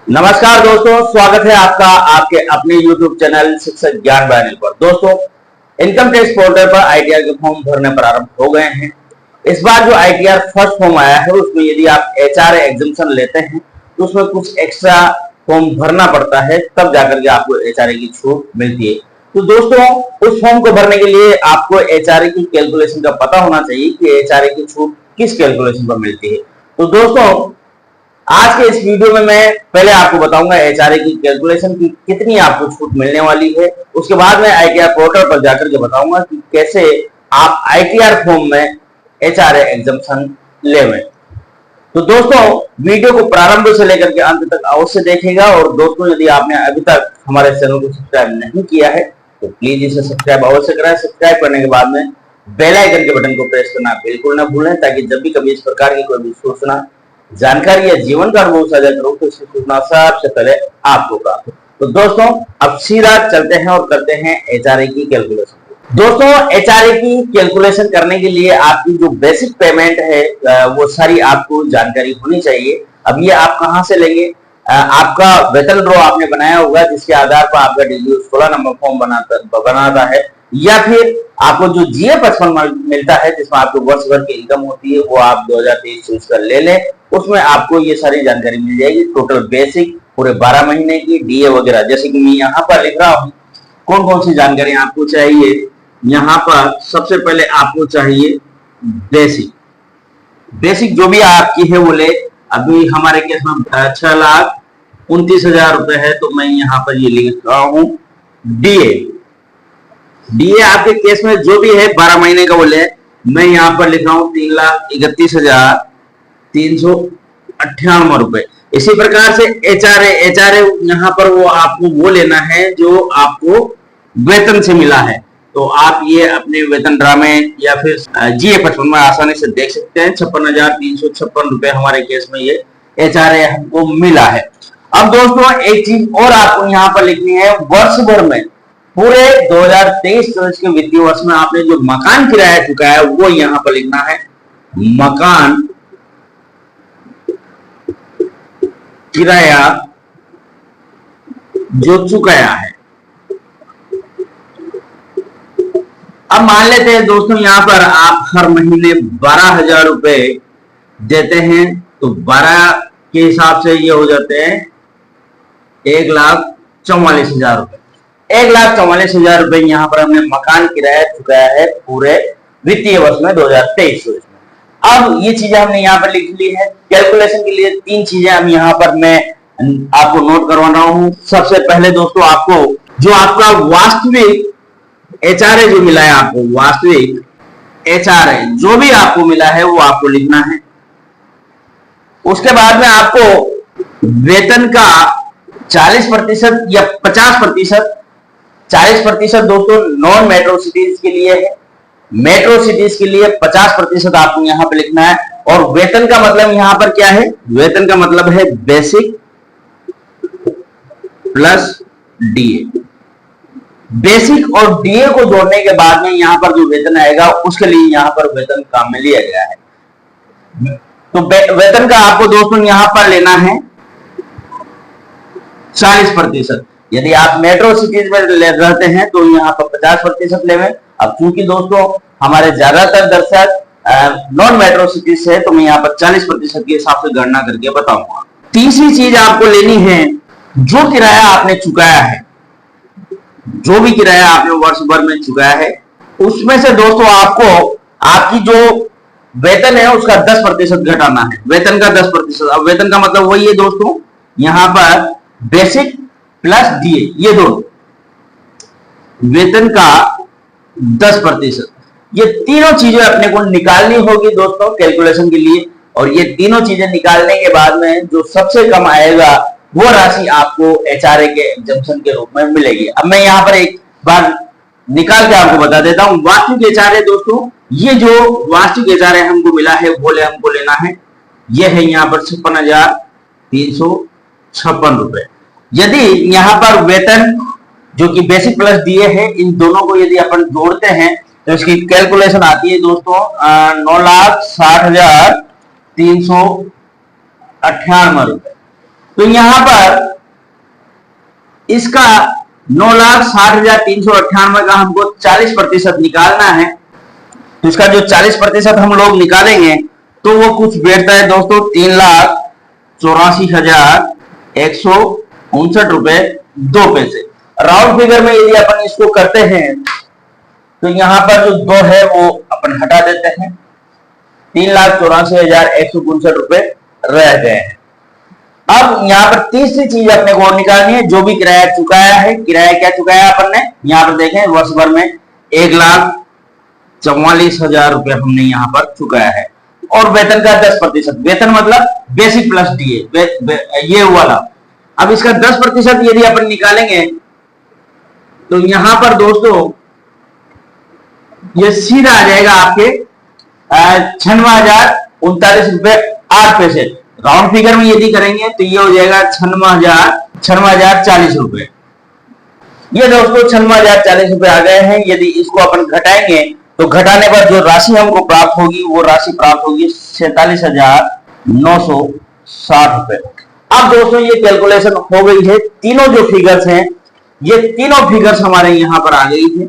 नमस्कार दोस्तों, स्वागत है आपका आपके अपने YouTube चैनल शिक्षक ज्ञान चैनल पर। दोस्तों, इनकम टैक्स पोर्टल पर आईटीआर के फॉर्म भरने प्रारंभ हो गए हैं। इस बार जो आईटीआर फर्स्ट फॉर्म आया है उसमें यदि आप एचआरए एग्जम्पशन लेते हैं तो उसमें कुछ एक्स्ट्रा फॉर्म भरना पड़ता है, तब जाकर के आपको एचआरए की छूट मिलती है। तो दोस्तों, उस फॉर्म को भरने के लिए आपको एचआरए की कैलकुलेशन का पता होना चाहिए कि एचआरए की छूट किस कैलकुलेशन पर मिलती है। तो दोस्तों, आज के इस वीडियो में मैं पहले आपको बताऊंगा एचआरए की कैलकुलेशन की कितनी आपको छूट मिलने वाली है। उसके बाद मैं आईटीआर पोर्टल पर जाकर के बताऊंगा कि कैसे आप आईटीआर फॉर्म में एचआरए एग्जम्पशन लेवें। तो दोस्तों, वीडियो को प्रारंभ से लेकर के अंत तक अवश्य देखिएगा। और दोस्तों, यदि आपने अभी तक हमारे चैनल को सब्सक्राइब नहीं किया है तो प्लीज इसे सब्सक्राइब अवश्य करें। सब्सक्राइब करने के बाद में बेल आइकन के बटन को प्रेस करना बिल्कुल ना भूलें, ताकि जब भी कभी इस प्रकार की कोई भी सूचना, जानकारी या जीवन का अनुभव साझा करो तो इसकी सूचना सबसे पहले आपको प्राप्त हो। तो दोस्तों, अब सीधा चलते हैं और करते हैं एचआरए की कैलकुलेशन। दोस्तों, एचआरए की कैलकुलेशन करने के लिए आपकी जो बेसिक पेमेंट है वो सारी आपको जानकारी होनी चाहिए। अब ये आप कहां से लेंगे? आपका वेतन ड्रॉ आपने बनाया होगा, जिसके आधार पर आपका डीडीयू 16 नंबर फॉर्म बनाता है, या फिर आपको जो जीएफ 55 मिलता है जिसमें आपको वर्ष भर की इनकम होती है, वो आप 2023 का ले लें। उसमें आपको ये सारी जानकारी मिल जाएगी, टोटल बेसिक पूरे 12 महीने की, डीए वगैरह। जैसे कि मैं यहाँ पर लिख रहा हूँ कौन कौन सी जानकारी आपको चाहिए। यहाँ पर सबसे पहले आपको चाहिए बेसिक। बेसिक जो भी आपकी है वो ले। अभी हमारे केस में 6,29,000 रुपए है, तो मैं यहाँ पर ये लिख रहा हूँ डीए। डीए आपके केस में जो भी है 12 महीने का वो ले। मैं यहाँ पर लिख रहा हूँ 3,31,398 रुपए। इसी प्रकार से एचआरए यहाँ पर वो आपको वो लेना है जो आपको वेतन से मिला है। तो आप ये अपने वेतन ड्रा में या फिर जीए 55 में आसानी से देख सकते हैं। 56,356 रुपए हमारे केस में ये एचआरए हमको मिला है। अब दोस्तों, एक चीज और आपको यहाँ पर लिखनी है, वर्ष भर में पूरे 2023-24 के वित्तीय वर्ष में आपने जो मकान किराया चुकाया है वो यहां पर लिखना है। मकान किराया जो चुकाया है। अब मान लेते हैं दोस्तों, यहां पर आप हर महीने 12,000 रुपए देते हैं, तो 12 के हिसाब से ये हो जाते हैं 1,44,000 रुपए। 1,44,000 रुपए यहाँ पर हमने मकान किराया चुकाया है पूरे वित्तीय वर्ष में 2023 में। अब ये चीजें हमने यहाँ पर लिख ली है। कैलकुलेशन के लिए 3 चीजें हम यहाँ पर मैं आपको नोट करवा रहा हूँ। सबसे पहले दोस्तों, आपको जो आपका वास्तविक एचआरए जो मिला है, आपको वास्तविक एचआरए जो भी आपको मिला है वो आपको लिखना है। उसके बाद में आपको वेतन का 40% या 50%, 40% दोस्तों नॉन मेट्रो सिटीज के लिए है, मेट्रो सिटीज के लिए 50% आपको यहां पे लिखना है। और वेतन का मतलब यहां पर क्या है? वेतन का मतलब है बेसिक प्लस डीए। बेसिक और डीए को जोड़ने के बाद में यहां पर जो वेतन आएगा उसके लिए यहां पर वेतन काम में लिया गया है। तो वेतन का आपको दोस्तों यहां पर लेना है 40%। यदि आप मेट्रो सिटीज में रहते हैं तो यहाँ पर 50% लेवें। अब चूंकि दोस्तों हमारे ज्यादातर दर्शक नॉन मेट्रो सिटीज से, तो मैं यहाँ पर 40% के हिसाब से गणना करके बताऊंगा। तीसरी चीज आपको लेनी है, जो किराया आपने चुकाया है, जो भी किराया आपने वर्ष भर में चुकाया है, उसमें से दोस्तों आपको आपकी जो वेतन है उसका 10% घटाना है। वेतन का 10%। अब वेतन का मतलब वही है दोस्तों, यहाँ पर बेसिक प्लस डीए, ये दोनों वेतन का 10%। ये तीनों चीजें अपने को निकालनी होगी दोस्तों कैलकुलेशन के लिए। और ये तीनों चीजें निकालने के बाद में जो सबसे कम आएगा वो राशि आपको एचआरए के एग्जम्पशन के रूप में मिलेगी। अब मैं यहाँ पर एक बार निकाल के आपको बता देता हूं। वास्तविक एचआरए दोस्तों, ये जो वास्तविक एचआरए हमको मिला है वो हमको लेना है, ये है यहाँ पर 56,356 रुपए। यदि यहाँ पर वेतन जो कि बेसिक प्लस डीए है, इन दोनों को यदि अपन जोड़ते हैं तो इसकी कैलकुलेशन आती है दोस्तों 9,60,398 रुपए। तो यहां पर इसका 9,60,398 का हमको 40% निकालना है। तो इसका जो 40% हम लोग निकालेंगे तो वो कुछ बैठता है दोस्तों 3,84,159 रुपए 2 पैसे। राउंड फिगर में यदि अपन इसको करते हैं तो यहां पर जो 2 है वो अपन हटा देते हैं, 3,84,159 रुपए रह गए हैं। अब यहाँ पर तीसरी चीज अपने को और निकालनी है, जो भी किराया चुकाया है। किराया क्या चुकाया अपन ने, यहाँ पर देखें वर्ष भर में 1,44,000 रुपए हमने यहाँ पर चुकाया है। और वेतन का 10%, वेतन मतलब बेसिक प्लस डीए, ये वाला। अब इसका 10% यदि अपन निकालेंगे तो यहां पर दोस्तों ये सीधा आ जाएगा आपके 96,039 रुपए 8 पैसे। राउंड फिगर में यदि करेंगे तो ये हो जाएगा 96,040 रुपए। ये दोस्तों 96,040 रुपए आ गए हैं। यदि इसको अपन घटाएंगे तो घटाने पर जो राशि हमको प्राप्त होगी वो राशि प्राप्त होगी 47,960 रुपए। अब दोस्तों ये कैलकुलेशन हो गई है। तीनों जो फिगर्स हैं ये तीनों फिगर्स हमारे यहां पर आ गई है।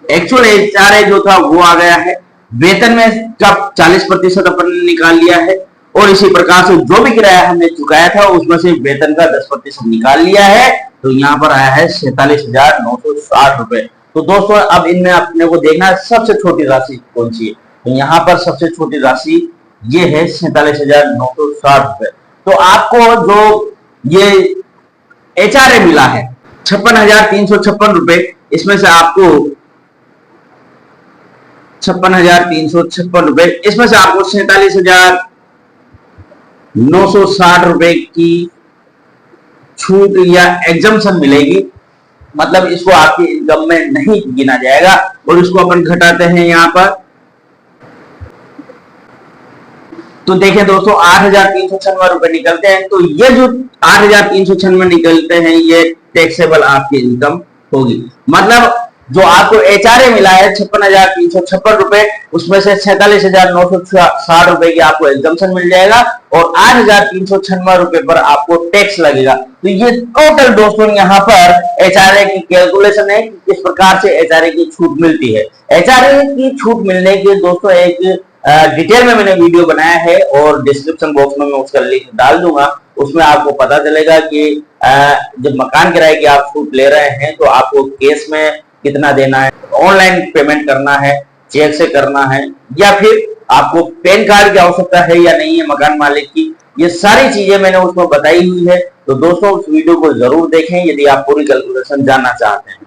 एक्चुअल एचआरए जो था वो आ गया है, वेतन में का 40% अपन ने निकाल लिया है, और इसी प्रकार से जो भी किराया हमने चुकाया था उसमें से वेतन का 10% निकाल लिया है। तो यहाँ पर आया है 47,960 रुपए। तो दोस्तों अब इनमें अपने को देखना है सबसे छोटी राशि कौन सी है। तो यहाँ पर सबसे छोटी राशि ये है 47,960 रुपए। तो आपको जो ये एचआरए मिला है 56,356 रुपए, इसमें से आपको 56,356 रुपए, इसमें से आपको 47,960 रुपए की छूट या एग्जम्पशन मिलेगी। मतलब इसको आपकी इनकम में नहीं गिना जाएगा। और इसको अपन घटाते हैं यहां पर, तो देखें दोस्तों 8,396 रुपए निकलते हैं। तो ये जो 8,396 निकलते हैं ये टैक्सेबल आपकी इनकम होगी। मतलब जो आपको एचआरए मिला है 56,356 रुपए, उसमें से 47,960 रुपए की आपको एग्जम्पशन मिल जाएगा और 8,396 रुपए पर आपको टैक्स लगेगा। तो ये टोटल दोस्तों यहाँ पर एचआरए की कैलकुलेशन है कि किस प्रकार से एचआरए की छूट मिलती है। एचआरए की छूट मिलने के दोस्तों एक डिटेल में मैंने वीडियो बनाया है और डिस्क्रिप्शन बॉक्स में मैं उसका लिंक डाल दूंगा। उसमें आपको पता चलेगा कि जब मकान किराए की आप छूट ले रहे हैं तो आपको केस में कितना देना है, ऑनलाइन पेमेंट करना है, चेक से करना है, या फिर आपको पैन कार्ड की आवश्यकता है या नहीं है मकान मालिक की। ये सारी चीजें मैंने उसमें बताई हुई है। तो दोस्तों उस वीडियो को जरूर देखें यदि आप पूरी कैलकुलेशन जानना चाहते हैं।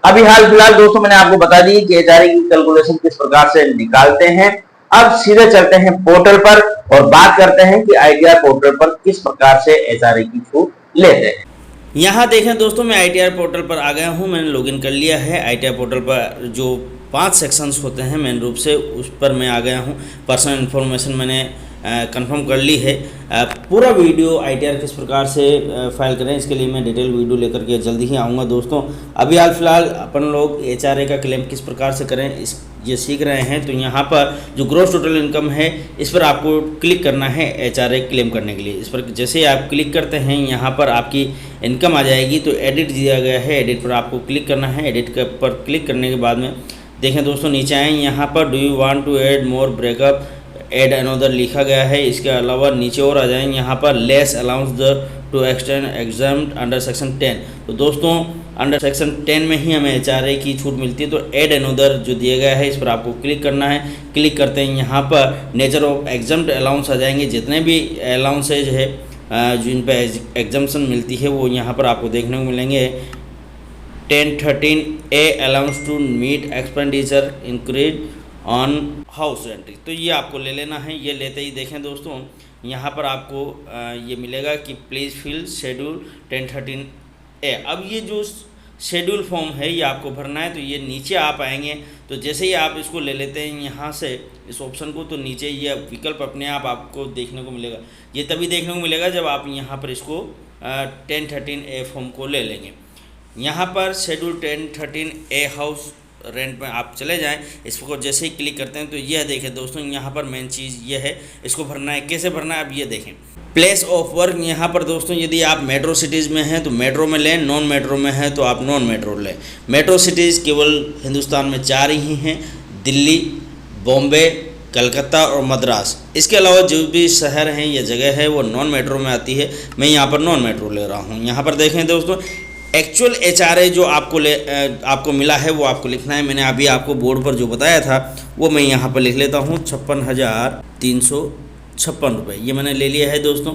अभी हाल फिलहाल दोस्तों मैंने आपको बता दी कि एचआरए की कैलकुलेशन किस प्रकार से निकालते हैं। अब सीधे चलते हैं पोर्टल पर और बात करते हैं कि आईटीआर पोर्टल पर किस प्रकार से एचआरए की छूट लेते हैं। यहाँ देखें दोस्तों मैं आईटीआर पोर्टल पर आ गया हूँ, मैंने लॉगिन कर लिया है। आईटीआर पोर्टल पर जो 5 सेक्शंस होते हैं मेन रूप से उस पर मैं आ गया हूँ। पर्सनल इन्फॉर्मेशन मैंने कंफर्म कर ली है। पूरा वीडियो आईटीआर किस प्रकार से फाइल करें इसके लिए मैं डिटेल वीडियो लेकर के जल्दी ही आऊँगा दोस्तों। अभी हाल फिलहाल अपन लोग एचआरए का क्लेम किस प्रकार से करें ये सीख रहे हैं। तो यहाँ पर जो ग्रॉस टोटल इनकम है इस पर आपको क्लिक करना है एचआरए क्लेम करने के लिए। इस पर जैसे आप क्लिक करते हैं यहाँ पर आपकी इनकम आ जाएगी। तो एडिट दिया गया है, एडिट पर आपको क्लिक करना है। एडिट पर क्लिक करने के बाद में देखें दोस्तों नीचे आए यहाँ पर do you want to add more breakup add another लिखा गया है। इसके अलावा नीचे और आ जाएंगे यहाँ पर less allowance the two extend examined under section 10। तो दोस्तों अंडर सेक्शन 10 में ही हमें एचआरए की छूट मिलती है। तो एड अनदर जो दिया गया है इस पर आपको क्लिक करना है। क्लिक करते हैं यहाँ पर नेचर ऑफ एग्जाम्ड अलाउंस आ जाएंगे। जितने भी अलाउंसेज है जिन पर एग्जाम्शन मिलती है वो यहाँ पर आपको देखने को मिलेंगे। 1013A allowance to meet expenditure increase on house rent. तो ये आपको ले लेना है। ये लेते ही देखें दोस्तों यहाँ पर आपको ये मिलेगा कि प्लीज़ फिल शेड्यूल 1013A। अब ये जो शेड्यूल फॉर्म है ये आपको भरना है। तो ये नीचे आप आएंगे तो जैसे ही आप इसको ले लेते हैं यहाँ से इस ऑप्शन को, तो नीचे ये विकल्प अपने आप आपको देखने को मिलेगा। ये तभी देखने को मिलेगा जब आप यहाँ पर इसको 1013A फॉर्म को ले लेंगे। यहाँ पर शेड्यूल 1013A हाउस रेंट में आप चले जाएं, इसको जैसे ही क्लिक करते हैं तो यह देखें दोस्तों, यहाँ पर मेन चीज़ यह है, इसको भरना है। कैसे भरना है अब ये देखें। प्लेस ऑफ वर्क, यहाँ पर दोस्तों यदि आप मेट्रो सिटीज़ में हैं तो मेट्रो में लें, नॉन मेट्रो में हैं तो आप नॉन मेट्रो लें। मेट्रो सिटीज़ केवल हिंदुस्तान में 4 ही हैं, दिल्ली, बॉम्बे, कलकत्ता और मद्रास। इसके अलावा जो भी शहर हैं या जगह है वो नॉन मेट्रो में आती है। मैं यहाँ पर नॉन मेट्रो ले रहा हूँ। यहाँ पर देखें दोस्तों, एक्चुअल HRA जो आपको मिला है वो आपको लिखना है। मैंने अभी आपको बोर्ड पर जो बताया था वो मैं यहाँ पर लिख लेता हूँ, 56,356 रुपये। ये मैंने ले लिया है दोस्तों।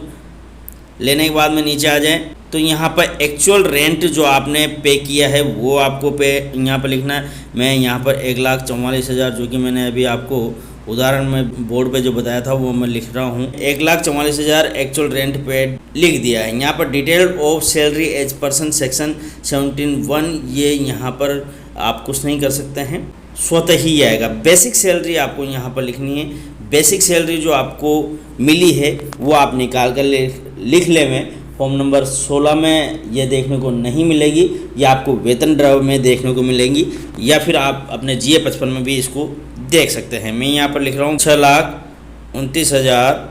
लेने के बाद में नीचे आ जाएं तो यहाँ पर एक्चुअल रेंट जो आपने पे किया है वो आपको यहाँ पर लिखना है। मैं यहाँ पर 1,44,000 जो कि मैंने अभी आपको उदाहरण में बोर्ड पे जो बताया था वो मैं लिख रहा हूँ, 1,44,000 एक्चुअल रेंट पेड लिख दिया है। यहाँ पर detail of salary as person section 17(1), ये यहाँ पर आप कुछ नहीं कर सकते हैं, स्वतः ही आएगा। बेसिक सैलरी आपको यहाँ पर लिखनी है। बेसिक सैलरी जो आपको मिली है वो आप निकाल कर लिख ले में फॉर्म नंबर 16 में ये देखने को नहीं मिलेगी, या आपको वेतन ड्राइव में देखने को मिलेगी, या फिर आप अपने GA 55 में भी इसको देख सकते हैं। मैं यहाँ पर लिख रहा हूँ 6,29,000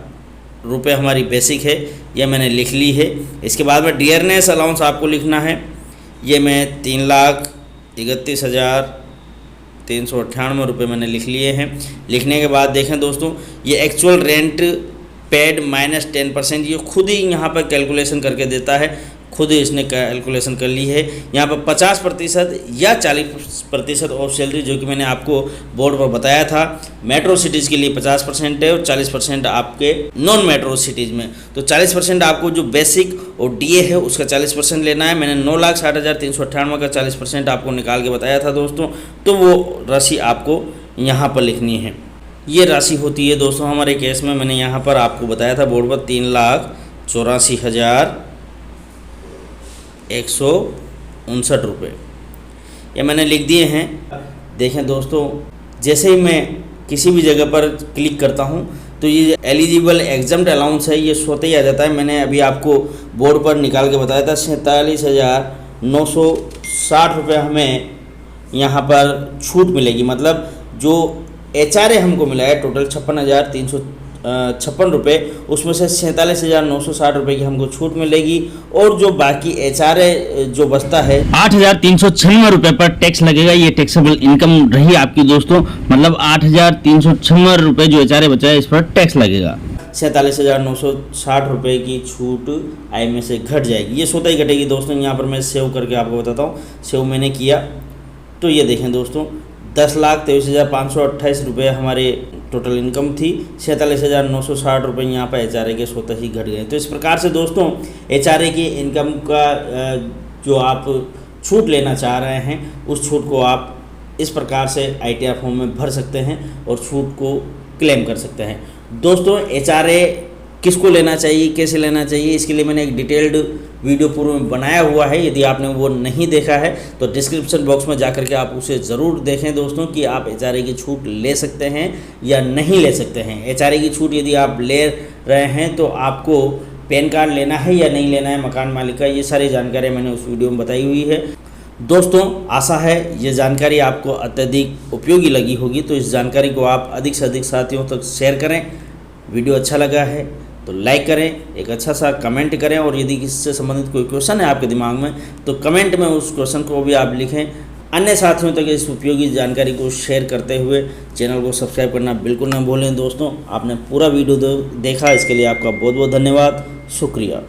रुपये हमारी बेसिक है, यह मैंने लिख ली है। इसके बाद में डियरनेस अलाउंस आपको लिखना है, ये मैं 3,31,398 रुपये मैंने लिख लिए हैं। लिखने के बाद देखें दोस्तों, ये एक्चुअल रेंट पेड माइनस 10%, ये खुद ही यहाँ पर कैलकुलेशन करके देता है, खुद ही इसने कैलकुलेशन कर ली है। यहाँ पर 50% या 40% ऑफ सैलरी जो कि मैंने आपको बोर्ड पर बताया था, मेट्रो सिटीज़ के लिए 50% है और 40% आपके नॉन मेट्रो सिटीज़ में। तो 40% आपको जो बेसिक और DA है उसका 40% लेना है। मैंने 9,60,398 का 40% आपको निकाल के बताया था दोस्तों, तो वो राशि आपको यहाँ पर लिखनी है। ये राशि होती है दोस्तों हमारे केस में, मैंने यहाँ पर आपको बताया था बोर्ड पर 3,84,159 रुपये, ये मैंने लिख दिए हैं। देखें दोस्तों, जैसे ही मैं किसी भी जगह पर क्लिक करता हूँ तो ये एलिजिबल एग्जम्प्ट अलाउंस है, ये स्वतः ही आ जाता है। मैंने अभी आपको बोर्ड पर निकाल के बताया था 47,960 रुपये हमें यहाँ पर छूट मिलेगी। मतलब जो HRA हमको मिला है टोटल 56,356 रुपये, उसमें से 47,960 रुपये की हमको छूट मिलेगी, और जो बाकी HRA जो बचता है 8,396 रुपये पर टैक्स लगेगा। ये टैक्सेबल इनकम रही आपकी दोस्तों, मतलब 8,396 रुपये जो HRA बचा है इस पर टैक्स लगेगा। 47,960 रुपये की छूट आय में से घट जाएगी, ये स्वतः ही घटेगी दोस्तों। यहाँ पर मैं सेव करके आपको बताता हूँ, सेव मैंने किया तो ये देखें दोस्तों, 10,23,528 रुपये हमारे टोटल इनकम थी, 47,960 रुपये यहाँ पर HRA के स्वतः ही घट गए। तो इस प्रकार से दोस्तों HRA की इनकम का जो आप छूट लेना चाह रहे हैं उस छूट को आप इस प्रकार से ITR फॉर्म में भर सकते हैं और छूट को क्लेम कर सकते हैं। दोस्तों HRA किसको लेना चाहिए, कैसे लेना चाहिए, इसके लिए मैंने एक डिटेल्ड वीडियो पूर्व में बनाया हुआ है। यदि आपने वो नहीं देखा है तो डिस्क्रिप्शन बॉक्स में जाकर के आप उसे ज़रूर देखें दोस्तों, कि आप HRA की छूट ले सकते हैं या नहीं ले सकते हैं। HRA की छूट यदि आप ले रहे हैं तो आपको पैन कार्ड लेना है या नहीं लेना है मकान मालिक का, ये सारी जानकारी मैंने उस वीडियो में बताई हुई है। दोस्तों आशा है ये जानकारी आपको अत्यधिक उपयोगी लगी होगी, तो इस जानकारी को आप अधिक से अधिक साथियों तक शेयर करें। वीडियो अच्छा लगा है तो लाइक करें, एक अच्छा सा कमेंट करें, और यदि इससे संबंधित कोई क्वेश्चन है आपके दिमाग में तो कमेंट में उस क्वेश्चन को भी आप लिखें। अन्य साथियों तक इस उपयोगी जानकारी को शेयर करते हुए चैनल को सब्सक्राइब करना बिल्कुल न भूलें। दोस्तों आपने पूरा वीडियो देखा, इसके लिए आपका बहुत बहुत धन्यवाद, शुक्रिया।